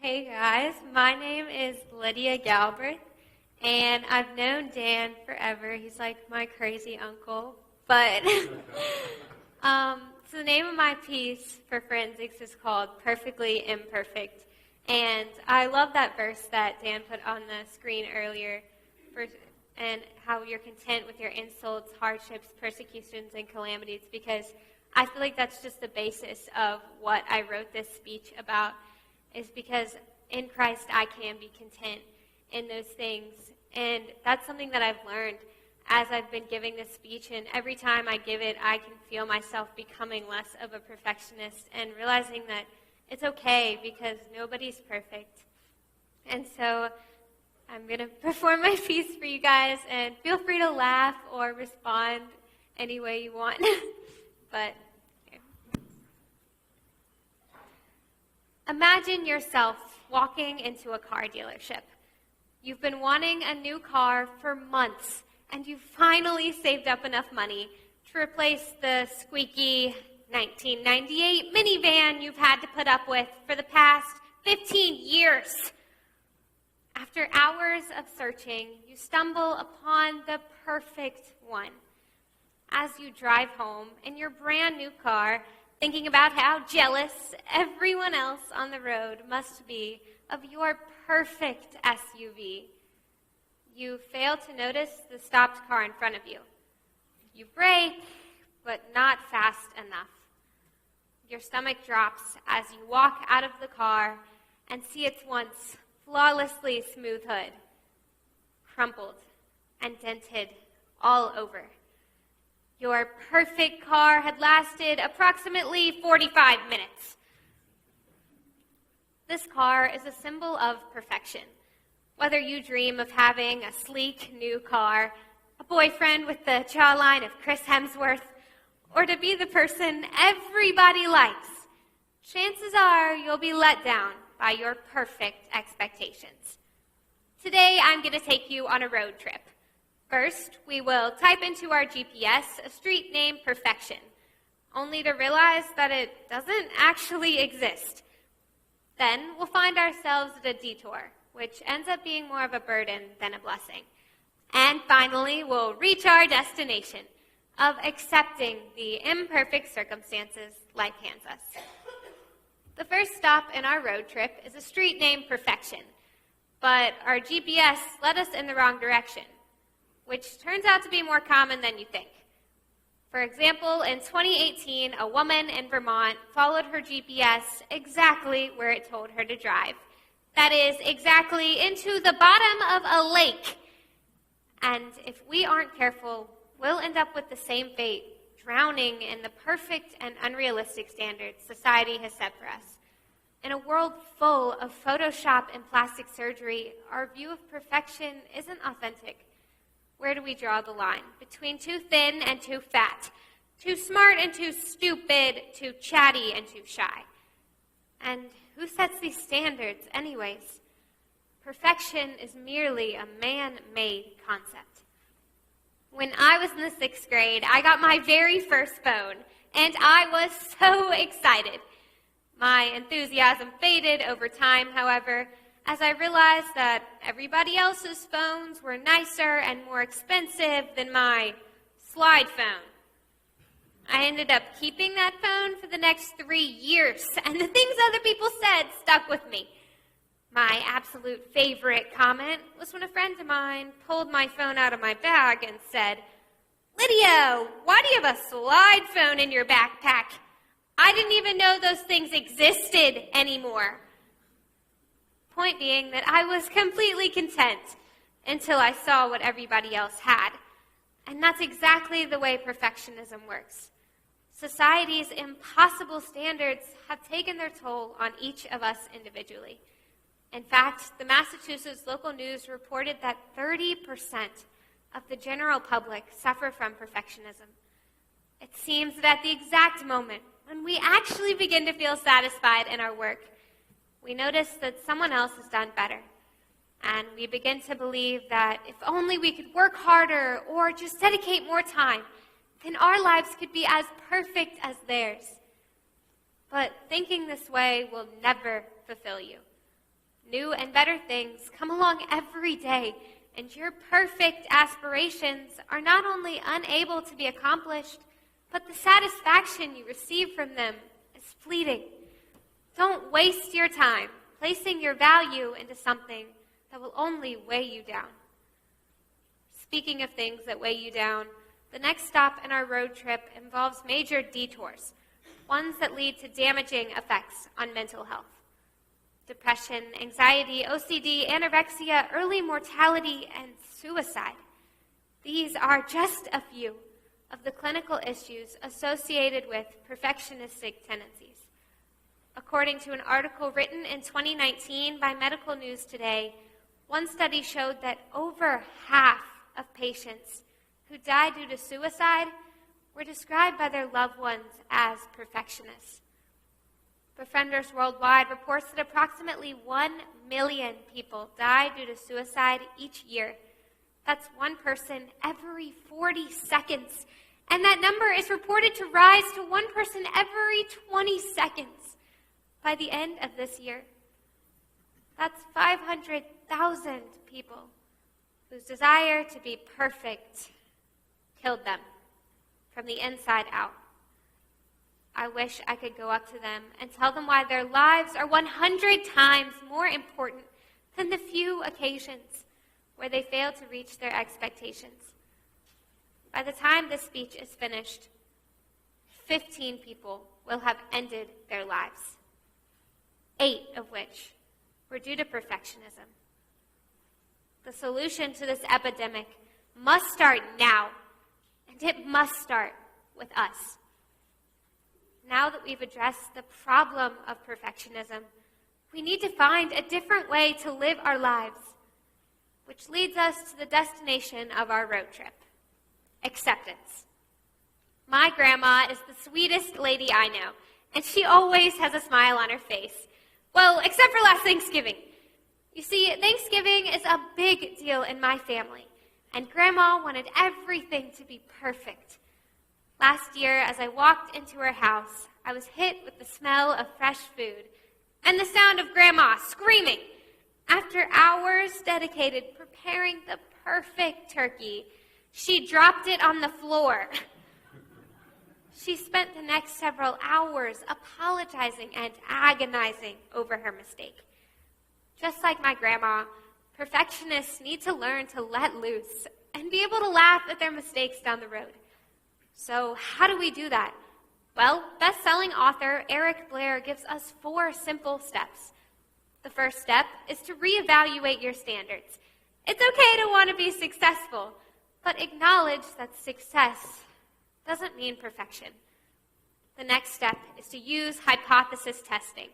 Hey guys, my name is Lydia Galbreath, and I've known Dan forever. He's like my crazy uncle. But so the name of my piece for forensics is called Perfectly Imperfect. And I love that verse that Dan put on the screen earlier, and how you're content with your insults, hardships, persecutions, and calamities, because I feel like that's just the basis of what I wrote this speech about, is because in Christ I can be content in those things. And that's something that I've learned as I've been giving this speech, and every time I give it, I can feel myself becoming less of a perfectionist and realizing that it's okay because nobody's perfect. And so I'm going to perform my piece for you guys, and feel free to laugh or respond any way you want. But imagine yourself walking into a car dealership. You've been wanting a new car for months, and you finally saved up enough money to replace the squeaky 1998 minivan you've had to put up with for the past 15 years. After hours of searching, you stumble upon the perfect one. As you drive home in your brand new car, thinking about how jealous everyone else on the road must be of your perfect SUV, you fail to notice the stopped car in front of you. You brake, but not fast enough. Your stomach drops as you walk out of the car and see its once flawlessly smooth hood, crumpled and dented all over. Your perfect car had lasted approximately 45 minutes. This car is a symbol of perfection. Whether you dream of having a sleek new car, a boyfriend with the jawline of Chris Hemsworth, or to be the person everybody likes, chances are you'll be let down by your perfect expectations. Today, I'm going to take you on a road trip. First, we will type into our GPS a street named Perfection, only to realize that it doesn't actually exist. Then we'll find ourselves at a detour, which ends up being more of a burden than a blessing. And finally, we'll reach our destination of accepting the imperfect circumstances life hands us. The first stop in our road trip is a street named Perfection, but our GPS led us in the wrong direction, which turns out to be more common than you think. For example, in 2018, a woman in Vermont followed her GPS exactly where it told her to drive. That is, exactly into the bottom of a lake. And if we aren't careful, we'll end up with the same fate, drowning in the perfect and unrealistic standards society has set for us. In a world full of Photoshop and plastic surgery, our view of perfection isn't authentic. Where do we draw the line? Between too thin and too fat, too smart and too stupid, too chatty and too shy. And who sets these standards anyways? Perfection is merely a man-made concept. When I was in the 6th grade, I got my very first phone, and I was so excited. My enthusiasm faded over time, however, as I realized that everybody else's phones were nicer and more expensive than my slide phone. I ended up keeping that phone for the next 3 years, and the things other people said stuck with me. My absolute favorite comment was when a friend of mine pulled my phone out of my bag and said, "Lydia, why do you have a slide phone in your backpack? I didn't even know those things existed anymore." Point being that I was completely content until I saw what everybody else had. And that's exactly the way perfectionism works. Society's impossible standards have taken their toll on each of us individually. In fact, the Massachusetts local news reported that 30% of the general public suffer from perfectionism. It seems that at the exact moment when we actually begin to feel satisfied in our work, we notice that someone else has done better. And we begin to believe that if only we could work harder or just dedicate more time, then our lives could be as perfect as theirs. But thinking this way will never fulfill you. New and better things come along every day, and your perfect aspirations are not only unable to be accomplished, but the satisfaction you receive from them is fleeting. Don't waste your time placing your value into something that will only weigh you down. Speaking of things that weigh you down, the next stop in our road trip involves major detours, ones that lead to damaging effects on mental health. Depression, anxiety, OCD, anorexia, early mortality, and suicide. These are just a few of the clinical issues associated with perfectionistic tendencies. According to an article written in 2019 by Medical News Today, one study showed that over half of patients who died due to suicide were described by their loved ones as perfectionists. Befrienders Worldwide reports that approximately 1 million people die due to suicide each year. That's one person every 40 seconds. And that number is reported to rise to one person every 20 seconds by the end of this year. That's 500,000 people whose desire to be perfect killed them from the inside out. I wish I could go up to them and tell them why their lives are 100 times more important than the few occasions where they fail to reach their expectations. By the time this speech is finished, 15 people will have ended their lives, 8 of which were due to perfectionism. The solution to this epidemic must start now, and it must start with us. Now that we've addressed the problem of perfectionism, we need to find a different way to live our lives, which leads us to the destination of our road trip: acceptance. My grandma is the sweetest lady I know, and she always has a smile on her face. Well, except for last Thanksgiving. You see, Thanksgiving is a big deal in my family, and Grandma wanted everything to be perfect. Last year, as I walked into her house, I was hit with the smell of fresh food and the sound of Grandma screaming. After hours dedicated preparing the perfect turkey, she dropped it on the floor. She spent the next several hours apologizing and agonizing over her mistake. Just like my grandma, perfectionists need to learn to let loose and be able to laugh at their mistakes down the road. So how do we do that? Well, best-selling author Eric Blair gives us 4 simple steps. The first step is to reevaluate your standards. It's okay to want to be successful, but acknowledge that success doesn't mean perfection. The next step is to use hypothesis testing.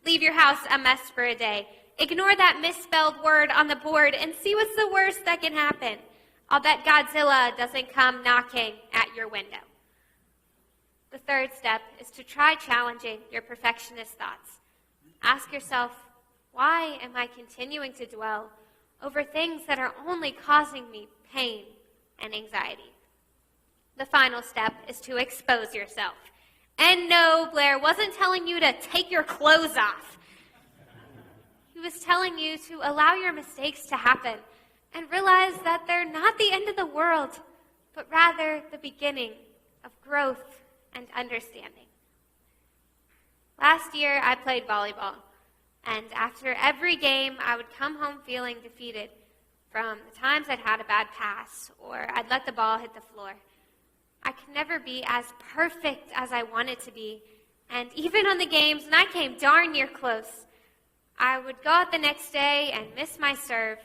Leave your house a mess for a day. Ignore that misspelled word on the board and see what's the worst that can happen. I'll bet Godzilla doesn't come knocking at your window. The third step is to try challenging your perfectionist thoughts. Ask yourself, why am I continuing to dwell over things that are only causing me pain and anxiety? The final step is to expose yourself. And no, Blair wasn't telling you to take your clothes off. He was telling you to allow your mistakes to happen and realize that they're not the end of the world, but rather the beginning of growth and understanding. Last year, I played volleyball, and after every game, I would come home feeling defeated from the times I'd had a bad pass or I'd let the ball hit the floor. I could never be as perfect as I wanted to be, and even on the games when I came darn near close, I would go out the next day and miss my serve,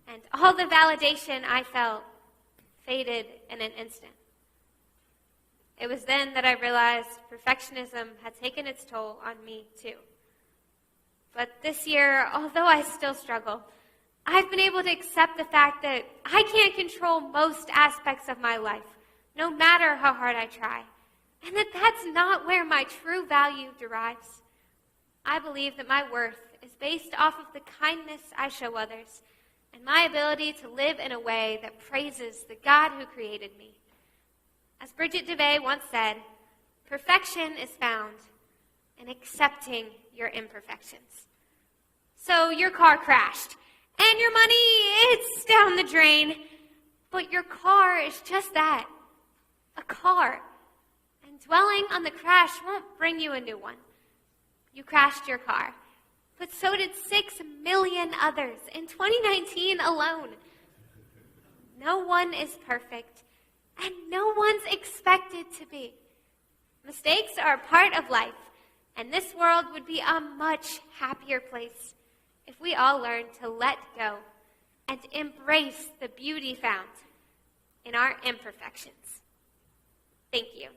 and all the validation I felt faded in an instant. It was then that I realized perfectionism had taken its toll on me too. But this year, although I still struggle, I've been able to accept the fact that I can't control most aspects of my life, no matter how hard I try, and that that's not where my true value derives. I believe that my worth is based off of the kindness I show others and my ability to live in a way that praises the God who created me. As Bridget DeVay once said, perfection is found in accepting your imperfections. So your car crashed, and your money, it's down the drain. But your car is just that, a car. And dwelling on the crash won't bring you a new one. You crashed your car, but so did 6 million others in 2019 alone. No one is perfect, and no one's expected to be. Mistakes are a part of life, and this world would be a much happier place if we all learned to let go and embrace the beauty found in our imperfections. Thank you.